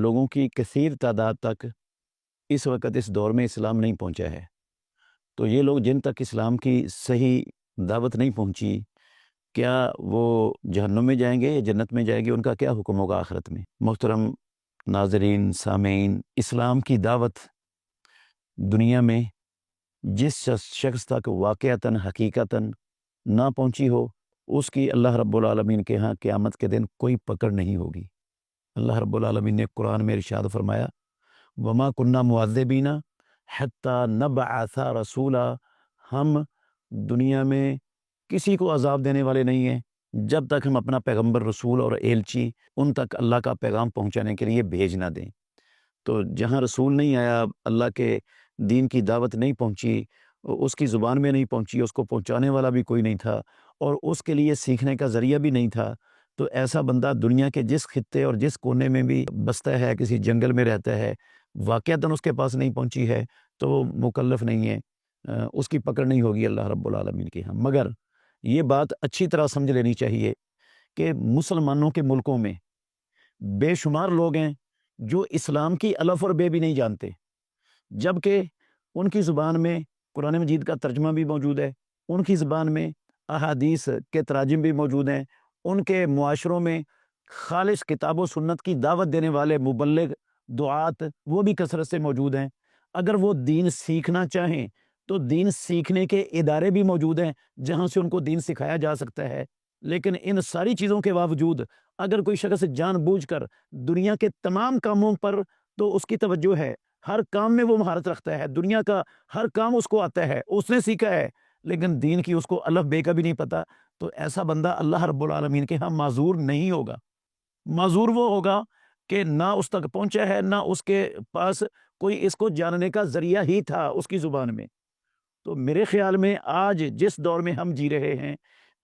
لوگوں کی کثیر تعداد تک اس وقت اس دور میں اسلام نہیں پہنچا ہے۔ تو یہ لوگ جن تک اسلام کی صحیح دعوت نہیں پہنچی، کیا وہ جہنم میں جائیں گے یا جنت میں جائیں گے؟ ان کا کیا حکم ہوگا آخرت میں؟ محترم ناظرین، سامعین، اسلام کی دعوت دنیا میں جس شخص تک واقعتاً حقیقتاً نہ پہنچی ہو، اس کی اللہ رب العالمین کے ہاں قیامت کے دن کوئی پکڑ نہیں ہوگی۔ اللہ رب العالمین نے قرآن میں ارشاد فرمایا، وما کننا معذبین حتی نبعث رسولا، ہم دنیا میں کسی کو عذاب دینے والے نہیں ہیں جب تک ہم اپنا پیغمبر، رسول اور ایلچی ان تک اللہ کا پیغام پہنچانے کے لیے بھیج نہ دیں۔ تو جہاں رسول نہیں آیا، اللہ کے دین کی دعوت نہیں پہنچی، اس کی زبان میں نہیں پہنچی، اس کو پہنچانے والا بھی کوئی نہیں تھا اور اس کے لیے سیکھنے کا ذریعہ بھی نہیں تھا، تو ایسا بندہ دنیا کے جس خطے اور جس کونے میں بھی بستا ہے، کسی جنگل میں رہتا ہے، واقعتاً اس کے پاس نہیں پہنچی ہے تو وہ مکلف نہیں ہے، اس کی پکڑ نہیں ہوگی اللہ رب العالمین کے ہاں۔ مگر یہ بات اچھی طرح سمجھ لینی چاہیے کہ مسلمانوں کے ملکوں میں بے شمار لوگ ہیں جو اسلام کی الف اور بے بھی نہیں جانتے، جبکہ ان کی زبان میں قرآن مجید کا ترجمہ بھی موجود ہے، ان کی زبان میں احادیث کے تراجم بھی موجود ہیں، ان کے معاشروں میں خالص کتاب و سنت کی دعوت دینے والے مبلغ، دعات، وہ بھی کثرت سے موجود ہیں۔ اگر وہ دین سیکھنا چاہیں تو دین سیکھنے کے ادارے بھی موجود ہیں جہاں سے ان کو دین سکھایا جا سکتا ہے، لیکن ان ساری چیزوں کے باوجود اگر کوئی شخص جان بوجھ کر دنیا کے تمام کاموں پر، تو اس کی توجہ ہے، ہر کام میں وہ مہارت رکھتا ہے، دنیا کا ہر کام اس کو آتا ہے، اس نے سیکھا ہے، لیکن دین کی اس کو الف بے کا بھی نہیں پتہ، تو ایسا بندہ اللہ رب العالمین کے ہاں معذور نہیں ہوگا۔ معذور وہ ہوگا کہ نہ اس تک پہنچا ہے، نہ اس کے پاس کوئی اس کو جاننے کا ذریعہ ہی تھا اس کی زبان میں۔ تو میرے خیال میں آج جس دور میں ہم جی رہے ہیں،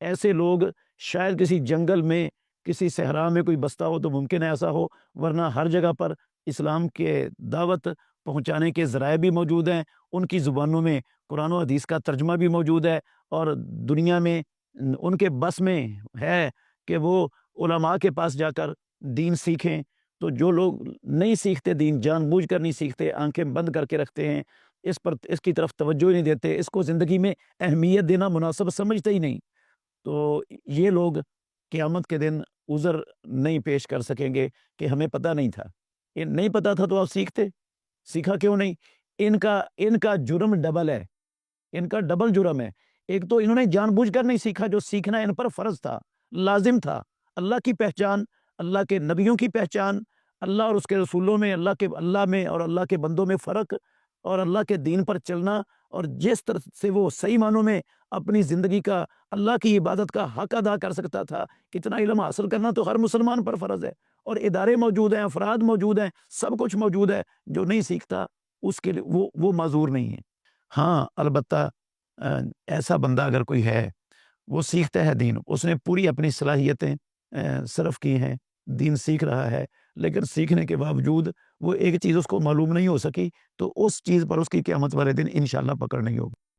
ایسے لوگ شاید کسی جنگل میں، کسی صحرا میں کوئی بستا ہو تو ممکن ہے ایسا ہو، ورنہ ہر جگہ پر اسلام کے دعوت پہنچانے کے ذرائع بھی موجود ہیں، ان کی زبانوں میں قرآن و حدیث کا ترجمہ بھی موجود ہے، اور دنیا میں ان کے بس میں ہے کہ وہ علماء کے پاس جا کر دین سیکھیں۔ تو جو لوگ نہیں سیکھتے دین، جان بوجھ کر نہیں سیکھتے، آنکھیں بند کر کے رکھتے ہیں، اس کی طرف توجہ ہی نہیں دیتے، اس کو زندگی میں اہمیت دینا مناسب سمجھتے ہی نہیں، تو یہ لوگ قیامت کے دن عذر نہیں پیش کر سکیں گے کہ ہمیں پتہ نہیں تھا۔ یہ نہیں پتہ تھا تو آپ سیکھا کیوں نہیں؟ ان کا جرم ڈبل ہے، ان کا ڈبل جرم ہے۔ ایک تو انہوں نے جان بوجھ کر نہیں سیکھا، جو سیکھنا ان پر فرض تھا، لازم تھا۔ اللہ کی پہچان، اللہ کے نبیوں کی پہچان، اللہ اور اس کے رسولوں میں، اللہ میں اور اللہ کے بندوں میں فرق، اور اللہ کے دین پر چلنا، اور جس طرح سے وہ صحیح معنوں میں اپنی زندگی کا اللہ کی عبادت کا حق ادا کر سکتا تھا، کتنا علم حاصل کرنا تو ہر مسلمان پر فرض ہے، اور ادارے موجود ہیں، افراد موجود ہیں، سب کچھ موجود ہے۔ جو نہیں سیکھتا اس کے لیے وہ معذور نہیں ہے۔ ہاں البتہ ایسا بندہ اگر کوئی ہے، وہ سیکھتا ہے دین، اس نے پوری اپنی صلاحیتیں صرف کی ہیں، دین سیکھ رہا ہے، لیکن سیکھنے کے باوجود وہ ایک چیز اس کو معلوم نہیں ہو سکی، تو اس چیز پر اس کی قیامت والے دن انشاءاللہ پکڑ نہیں ہوگی۔